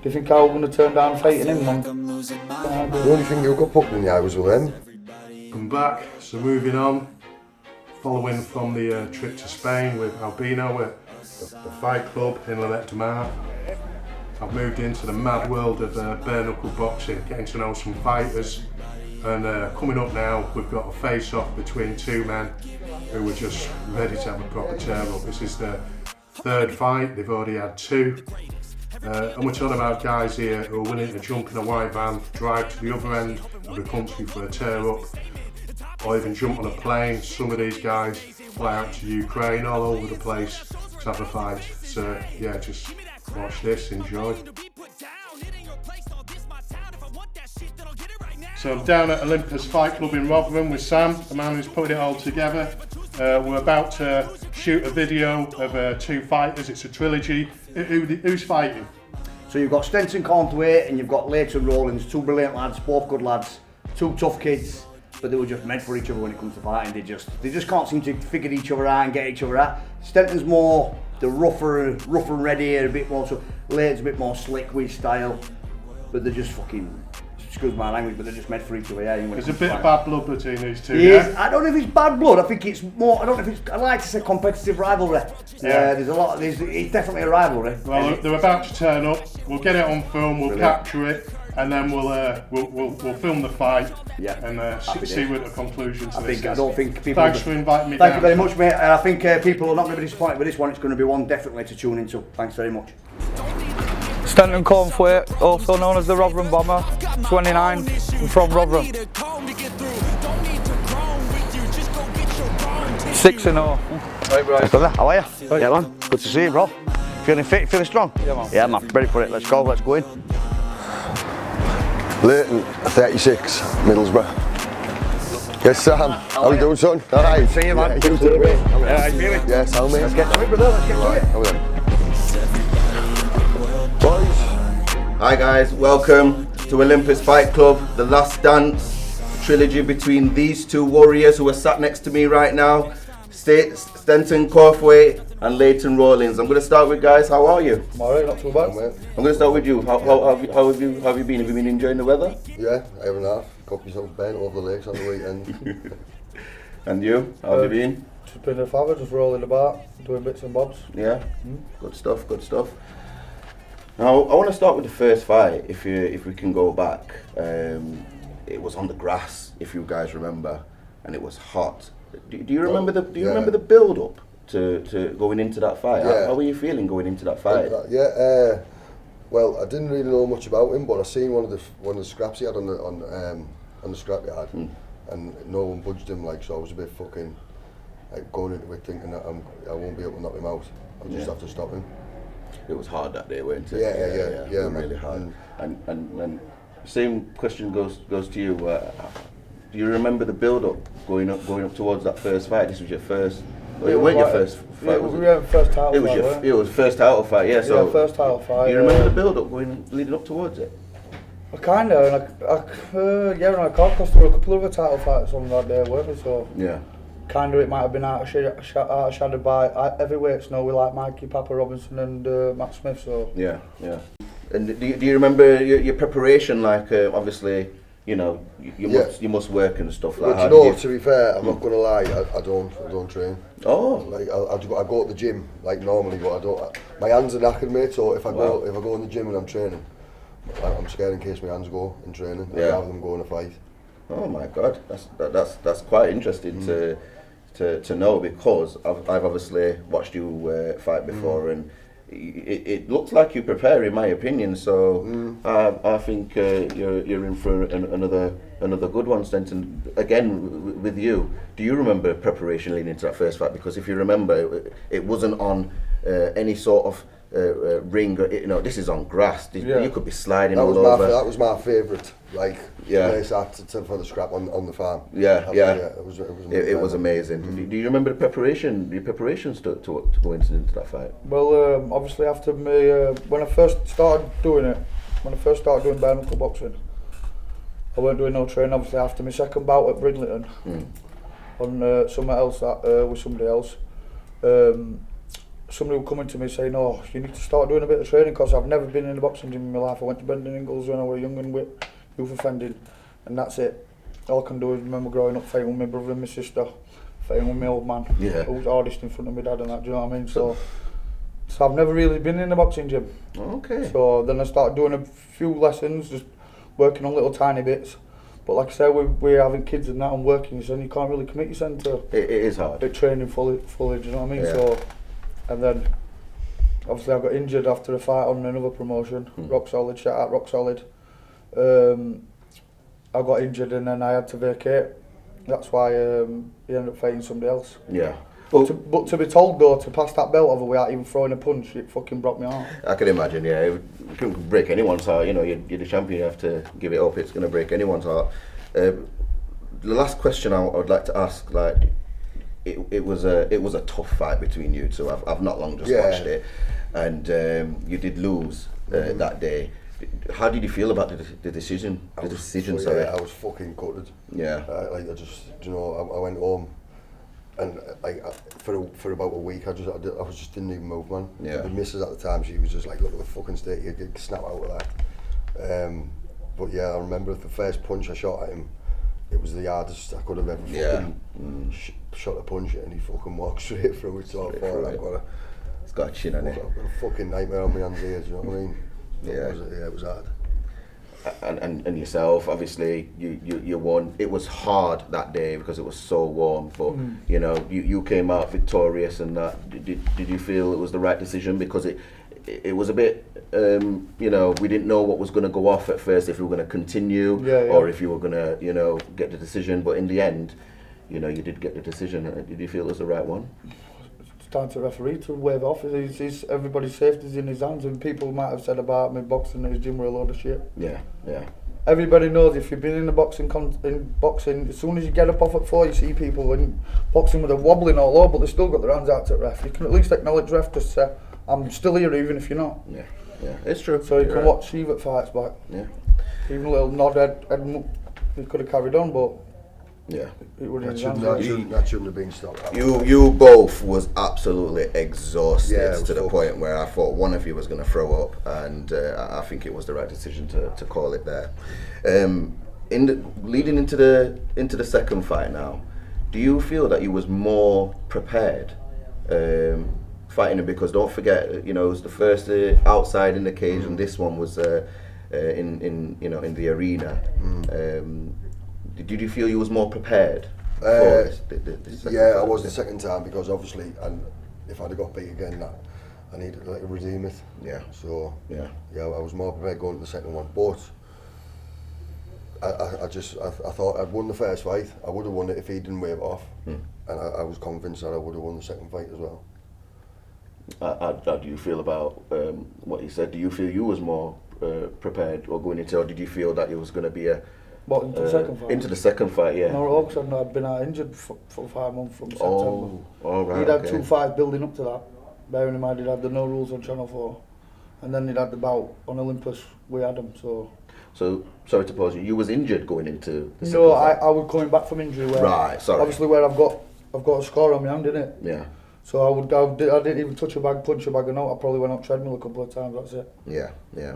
you think I was going to turn down fighting him? The only thing you got poked in the eye was with him. I'm back, so moving on, following from the trip to Spain with Albino at the Fight Club in Lloret de Mar. I've moved into the mad world of bare knuckle boxing, getting to know some fighters, and coming up now we've got a face-off between two men who were just ready to have a proper tear-up. This is the third fight, they've already had two. And we're talking about guys here who are willing to jump in a white van, drive to the other end of the country for a tear-up, or even jump on a plane. Some of these guys fly out to Ukraine, all over the place to have a fight. So yeah, just watch this, enjoy. So I'm down at Olympus Fight Club in Rotherham with Sam, the man who's putting it all together. We're about to shoot a video of two fighters. It's a trilogy. Who's fighting? So you've got Stenson Corthwaite and you've got Rawlings, two brilliant lads, both good lads, two tough kids, but they were just meant for each other when it comes to fighting. They just can't seem to figure each other out and get each other out. Stenson's more the rougher and ready, a bit more, so Layton's a bit more slick with his style, but they're just fucking, excuse my language, but they're just meant for each other. Yeah, there's a bit of bad blood between these two. I don't know if it's bad blood. I think it's more. I don't know if it's. I like to say competitive rivalry. Yeah. There's a lot. It's definitely a rivalry. Well, they're about to turn up. We'll get it on film. We'll capture it, and then we'll film the fight. Yeah. And see what the conclusion to this is. I don't think people. Thanks for inviting me. Thank you very much, mate. And I think people are not going to be disappointed with this one. It's going to be one definitely to tune into. Thanks very much. Stenson Corthwaite, also known as the Rotherham Bomber, 29, from Rotherham. 6-0. Right, right. How are you? Right. Yeah, man. Good to see you, bro. Feeling fit, feeling strong? Yeah, man. Yeah, man. Ready for it. Let's go in. Leighton, 36, Middlesbrough. Yes, Sam. How you doing, son? Alright. See you, man. Yeah, you too, mate. Yeah, you feeling? Yes, how mate? Let's get to it, brother. Let's get to it. How are we? Boys. Hi guys, welcome to Olympus Fight Club, the last dance, trilogy between these two warriors who are sat next to me right now, Stenson Corthwaite and Leighton Rawlings. I'm going to start with guys, how are you? I'm alright, not too bad. I'm going to start with you. How have you been? Have you been enjoying the weather? Yeah, I have enough. Got myself bent over the lakes on the weekend. And you? How have you been? Just been a father, just rolling about, doing bits and bobs. Yeah, good stuff, good stuff. Now, I want to start with the first fight, if we can go back. It was on the grass, if you guys remember, and it was hot. Do you remember remember the build-up to going into that fight? Yeah. How were you feeling going into that fight? Well, I didn't really know much about him, but I seen one of the scraps he had on the scrapyard, and no one budged him. Like, so I was a bit fucking going into it thinking that I won't be able to knock him out. I'll just have to stop him. It was hard that day, wasn't it? Yeah, really hard. And same question goes to you. Do you remember the build-up going up towards that first fight? This was your first. It wasn't your first fight. It was first title fight. It was first title fight. Yeah. So first title fight. Do you remember the build-up leading up towards it? I kinda, and I can't, because there were a couple of other title fights on that day, weren't there? So yeah. Kinda, it might have been outshadowed by heavyweights, with like Mikey Papa Robinson and Matt Smith. So yeah. And do you remember your preparation? Like, obviously, you must work and stuff like that. Well, to be fair, I'm not gonna lie. I don't train. Oh. Like I go to the gym like normally, but I don't. My hands are knackered, mate. So if I go in the gym and I'm training, I'm scared in case my hands go in training. I'd rather them go in a fight. Oh my God, that's quite interesting to know, because I've obviously watched you fight before, and it looks like you prepare, in my opinion. So I think you're in for another good one, Stenson. Again, with you, do you remember preparation leading into that first fight? Because if you remember, it wasn't on any sort of ring. This is on grass. You could be sliding all over. That was my favourite. Place for the scrap on the farm. It was amazing. Do you remember your preparations to go into that fight? Well, obviously after me, when I first started doing bare knuckle boxing, I weren't doing no training. Obviously after my second bout at Bridlington, on somewhere else with somebody else, somebody would come into me saying, "Oh, you need to start doing a bit of training," because I've never been in a boxing gym in my life. I went to Brendan Ingles when I was young and with youth offending, and that's it. All I can do is remember growing up fighting with my brother and my sister, fighting with my old man, who was hardest in front of my dad and that, do you know what I mean? So I've never really been in a boxing gym. Okay. So then I started doing a few lessons, just working on little tiny bits. But like I said, we're having kids and that and working, so you can't really commit yourself to It is hard. training fully, do you know what I mean? Yeah. So, and then obviously I got injured after a fight on another promotion, Rock Solid, shout out Rock Solid. I got injured and then I had to vacate. That's why he ended up fighting somebody else. Yeah. But to be told though, to pass that belt over without even throwing a punch, it fucking broke me heart. I can imagine, yeah. It couldn't break anyone's heart. You know, you're the champion, you have to give it up. It's going to break anyone's heart. The last question I would like to ask, like, it was a tough fight between you two. I've not long just watched it, and you did lose that day. How did you feel about the decision? Sorry. I was fucking gutted. Yeah. I just, you know, I went home. And for about a week, I just didn't even move, man. Yeah. The missus at the time, she was just like, "Look at the fucking state, you could snap out of that." But yeah, I remember the first punch I shot at him. It was the hardest I could have ever fucking shot a punch at, and he fucking walked straight through it. So I thought, It's got a chin on it. I've got a fucking nightmare on my hands here. Do you know what I mean? Yeah. It was hard. And yourself, obviously, you won. It was hard that day because it was so warm, but you know, you came out victorious, and that. Did you feel it was the right decision? Because it was a bit, you know, we didn't know what was going to go off at first, if we were going to continue or if you were going to, you know, get the decision. But in the end, you know, you did get the decision. Did you feel it was the right one? It's down to the referee to wave off. Everybody's safety's in his hands, and people might have said about me boxing at his gym were a load of shit. Yeah. Everybody knows if you've been in the boxing, as soon as you get up off at 4, you see people in boxing with a wobbling all over, but they've still got their hands out to the ref. You can at least acknowledge ref to say, "I'm still here even if you're not." Yeah, it's true. So you can watch Steve fights back. Yeah. Even a little nod, he could have carried on, but yeah, it would That shouldn't have been stopped. You both was absolutely exhausted to the fucked. point where I thought one of you was going to throw up, and I think it was the right decision to call it there. Leading into the second fight now, do you feel that you was more prepared fighting him? Because don't forget, you know, it was the first outside in the cage, and this one was in the arena. Did you feel you was more prepared? For I was the second time, because obviously, and if I'd have got beat again, I needed to redeem it. Yeah. So I was more prepared going to the second one, but I thought I'd won the first fight. I would have won it if he didn't wave it off, and I was convinced that I would have won the second fight as well. How do you feel about what you said? Do you feel you was more prepared or going into, or did you feel that it was going to be a into the second fight? Into the second fight, yeah. No, because I'd been out injured for 5 months from September. Oh, right. He'd had 2 fights building up to that. Bearing in mind, he'd had the No Rules on Channel 4, and then he'd had the bout on Olympus with Adam. So sorry to pause you. You was injured going into the second no, fight? I was coming back from injury. Where right, sorry. Obviously, where I've got a scar on my hand, innit? Yeah. So I didn't even touch a bag, punch a bag, or no. I probably went on treadmill a couple of times. That's it. Yeah.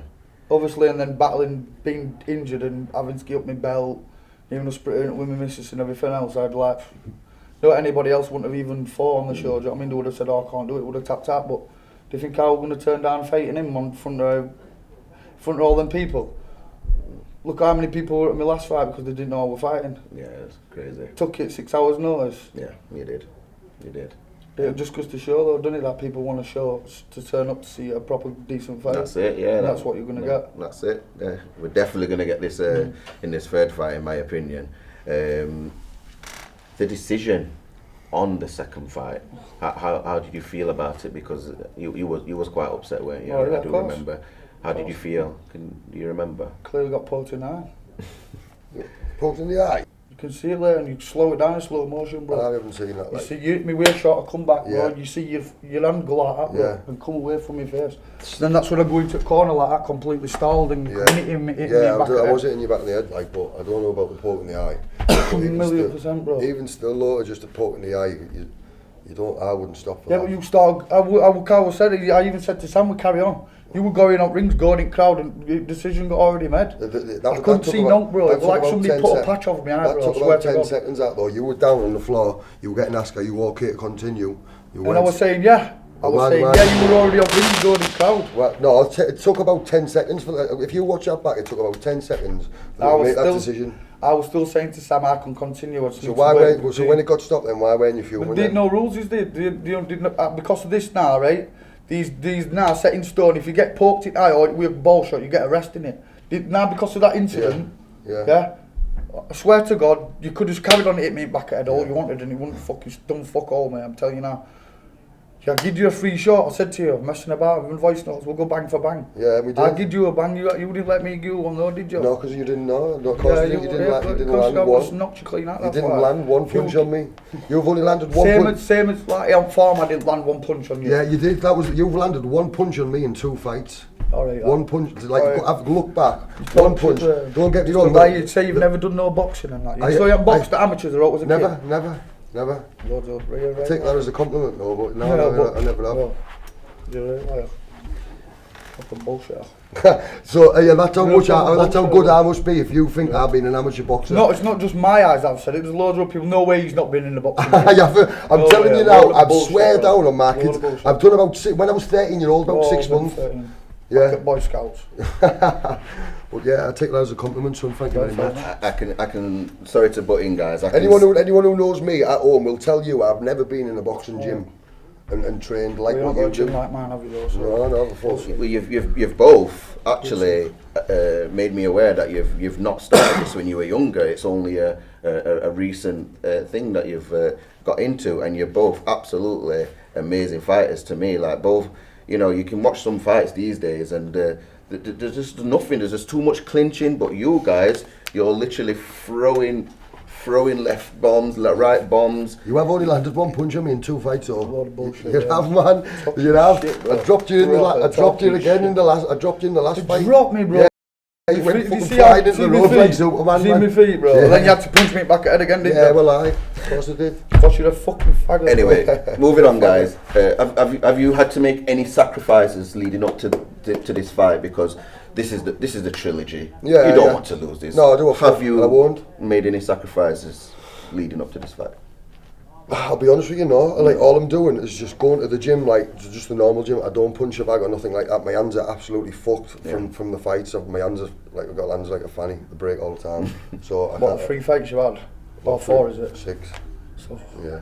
Obviously, and then battling, being injured and having to get up my belt, even a sprinting with my missus and everything else, I'd like, anybody else wouldn't have even fought on the show. Do you know what I mean? They would have said, "Oh, I can't do it." Would have tapped out. But do you think I was going to turn down fighting him in front of all them people? Look how many people were at my last fight because they didn't know I was fighting. Yeah, it's crazy. Took it 6 hours notice. Yeah, you did. It just goes to show though, doesn't it, that people want to show to turn up to see a proper decent fight. That's it, yeah. That's what you're going to get. That's it. Yeah. We're definitely going to get this in this third fight, in my opinion. The decision on the second fight, how did you feel about it? Because you was quite upset, weren't you? Oh, yeah, I do remember. How did you feel? Do you remember? Clearly got poked in the eye. Poked in the eye? You can see it there, and you slow it down in slow motion, bro. I haven't seen that. You see my way shot, I come back, bro. You see your hand go like that, bro, and come away from your face. Then that's when I go into the corner like that, completely stalled, and hit me back. I was hitting you back in the head, like, but I don't know about the poke in the eye. $1,000,000%, bro. Even still, though, just a poke in the eye, You don't. I wouldn't stop for Yeah, that. but you start. I said it. I even said to Sam, we carry on. You were going up rings, going in crowd, and the decision got already made. I couldn't see no, bro. It was like somebody put a patch over my eye, bro. That took about 10 seconds that though. You were down on the floor, you were getting asked, are you okay to continue? You and I was saying, yeah. I was saying, yeah, you were already up rings, going in crowd. Well, no, it took about 10 seconds. If you watch that back, it took about 10 seconds to make that decision. I was still saying to Sam, I can continue. So when it got stopped then, why weren't you filming? There no rules, is there? Because of this now, right? These now set in stone. If you get poked in the eye or with a ball shot, you get arrested in it. Now because of that incident, yeah. I swear to God, you could just carried on to hit me back at head all you wanted, and it wouldn't fucking done fuck all, mate. I'm telling you now. I give you a free shot. I said to you, I'm messing about with voice notes. We'll go bang for bang. Yeah, we did. I give you a bang. You didn't let me go one, though, did you? No, because you didn't know. No, you didn't land I one. knocked you clean out. You didn't land one punch on me. You've only landed one punch. Same as like on form. I didn't land one punch on you. Yeah, you did. You've landed one punch on me in 2 fights. All right. One punch. Like, I've looked back. You one punch. Don't get me wrong. You say you've never done no boxing and that. So you haven't boxed at amateurs or what was it? Never. Right. Take that as a compliment, no, but no, I never have. No. You're right, liar. Fucking bullshit. So yeah, that's how good I must be if you think I've been an amateur boxer. No, it's not just my eyes I've said it, there's loads of people, no way he's not been in the boxing. I'm telling you now, I've swear down on my kids. I've done about, when I was 13-year-old, about 6 months. 13. Yeah. Like at Boy Scouts. But yeah, I take that as a compliment, son. Thank you very much. I can. Sorry to butt in, guys. Anyone who knows me at home will tell you I've never been in a boxing gym and trained like what you do. Like mine, have you though, so. No. Well, you've both actually made me aware that you've not started this when you were younger. It's only a recent thing that you've got into, and you're both absolutely amazing fighters to me. Like both, you can watch some fights these days, and there's just nothing. There's just too much clinching. But you guys, you're literally throwing left bombs, right bombs. You have only landed one punch on me in 2 fights, though. A lot of bullshit. You have, man. You have. I dropped you in the last. I dropped you again in the last. I dropped you in the last fight. Drop me, bro. Yeah. You went fucking fried into the road like Superman. See my feet, bro. Yeah. Then you had to punch me back at head again, didn't you? Yeah, well, of course I did. Because you're a fucking faggot. Anyway, moving on, guys. Have you had to make any sacrifices leading up to this fight? Because this is the trilogy. Yeah, you don't want to lose this. No, I don't. Have you I won't. made any sacrifices leading up to this fight? I'll be honest with you, no. Like, all I'm doing is just going to the gym, like just the normal gym. I don't punch a bag or nothing like that. My hands are absolutely fucked from the fights. My hands are like, I've got hands like a fanny. They break all the time. So what, 3 fights you had? Or 4 is it? 6. So. Yeah.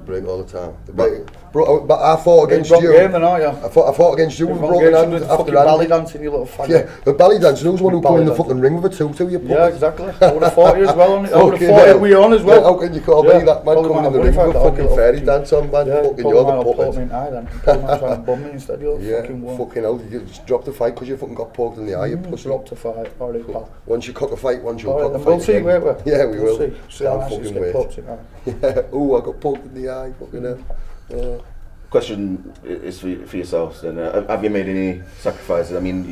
Break all the time. But I fought against you. Game then, aren't you? I fought against you with broken hand after belly dancing, you little faggot. Yeah, but belly dancing. Who's the one who put in the fucking ring with a tutu? You yeah, exactly. I would have fought you as well on it. I would have fought you with you on as well. Yeah, how can you call me that man coming in the ring with a fucking fairy dance on, man? Yeah, fucking you're the puppet. Me in the eye then. Pull man trying to bum me instead. Yeah, fucking hell. You just dropped the fight because you fucking got poked in the eye. You pussy. Dropped the fight. Alright, pal. Once you cock a fight, once you'll cock a fight. We'll see, won't we? Yeah, we will. See how nice you get poked in the eye. Yeah. Ooh, I got poked in the eye. Fucking hell. Question is for yourselves then. Have you made any sacrifices? I mean,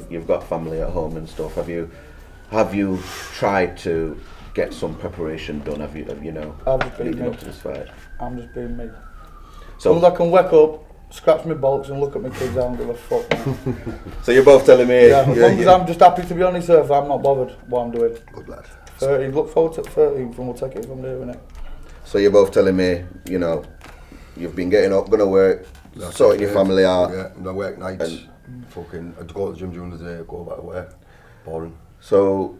you've got family at home and stuff. Have you tried to get some preparation done? Have you leading up to this fight? I'm just being me. So I can wake up, scratch my bolts and look at my kids, I don't give a fuck, man. So you're both telling me? Yeah, as long as I'm just happy to be on this earth, I'm not bothered what I'm doing. Good lad. 13, look forward to 13 and we'll take it from there, innit? So you're both telling me, you've been getting up, gonna work, sorting your family out. Yeah, and I work nights. Fucking, I'd go to the gym during the day, go back to work. Boring. So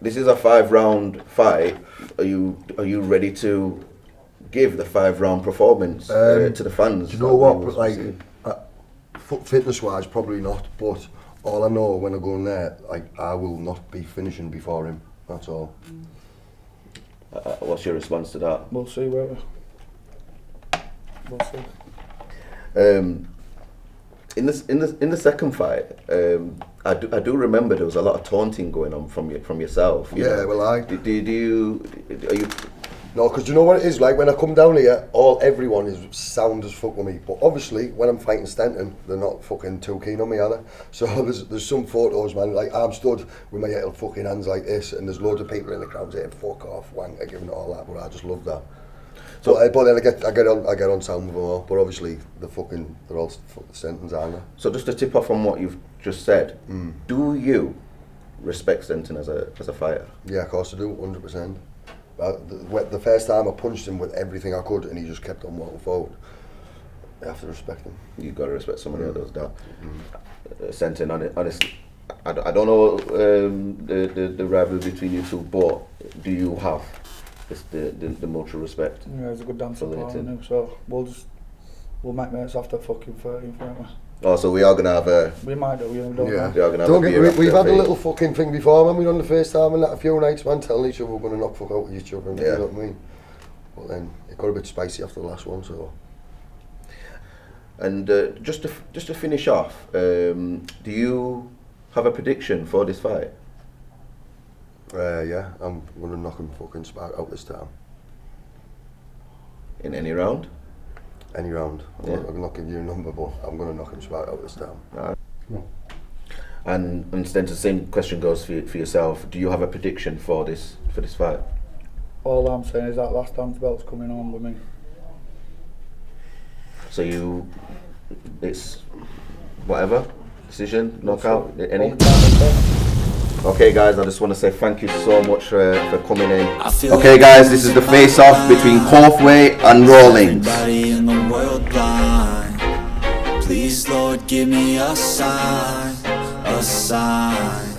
this is a 5-round fight. Are you ready to give the 5-round performance to the fans? Do you know what? Like, fitness-wise, probably not. But all I know when I go in there, like, I will not be finishing before him. That's all. What's your response to that? We'll see, won't we? We'll see. In the second fight, I do remember there was a lot of taunting going on from yourself. Yeah, know. well, are you? No, because you know what it is like when I come down here. Everyone is sound as fuck with me. But obviously, when I'm fighting Stenton, they're not fucking too keen on me, are they? So there's some photos, man. Like I'm stood with my little fucking hands like this, and there's loads of people in the crowd saying "fuck off, wanker," giving it all that. But I just love that. So, but then I get on sound with them all. But obviously they're all fucking sentenced, aren't they? so just to tip off on what you've just said, do you respect Stenton as a fighter? Yeah, of course I do, 100%. The first time I punched him with everything I could, and he just kept on walking forward. You have to respect him. You've got to respect somebody who does that. Stenton, honestly, I don't know the rivalry between you two, but do you have the mutual respect? Yeah, he's a good dancer, partner, so we'll make mates after fucking 30, won't we? Oh, so we are going to have a... We might do, we don't know. We are gonna have a beer we've had after a little fucking thing before, man. We done the first time and that a few nights, man, telling each other we're going to knock fuck out with each other, and you know what I mean? But then it got a bit spicy after the last one, so... And just to finish off, do you have a prediction for this fight? Yeah, I'm going to knock him fucking spout out this time. In any round? Any round. Yeah. I'm not giving you a number, but I'm going to knock him spout out this time. And then the same question goes for yourself. Do you have a prediction for this fight? All I'm saying is that last dance belt's coming on with me. So it's whatever decision, knockout, any. Okay, guys, I just want to say thank you so much for coming in. Okay, guys, this is the face-off between Corthwaite and Rawlings. Everybody in the world blind. Please, Lord, give me a sign, a sign.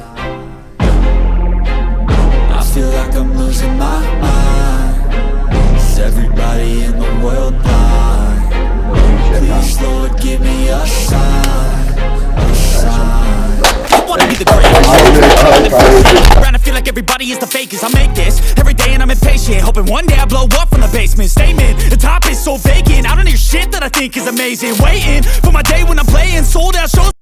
I feel like I'm losing my mind. Is everybody in the world blind? Please, Lord, give me a sign, a sign. I wanna be the greatest. Around, I feel like everybody is the fakest. I make this every day and I'm impatient, hoping one day I blow up from the basement. Statement, the top is so vacant. I don't hear shit that I think is amazing. Waiting for my day when I'm playing sold out shows.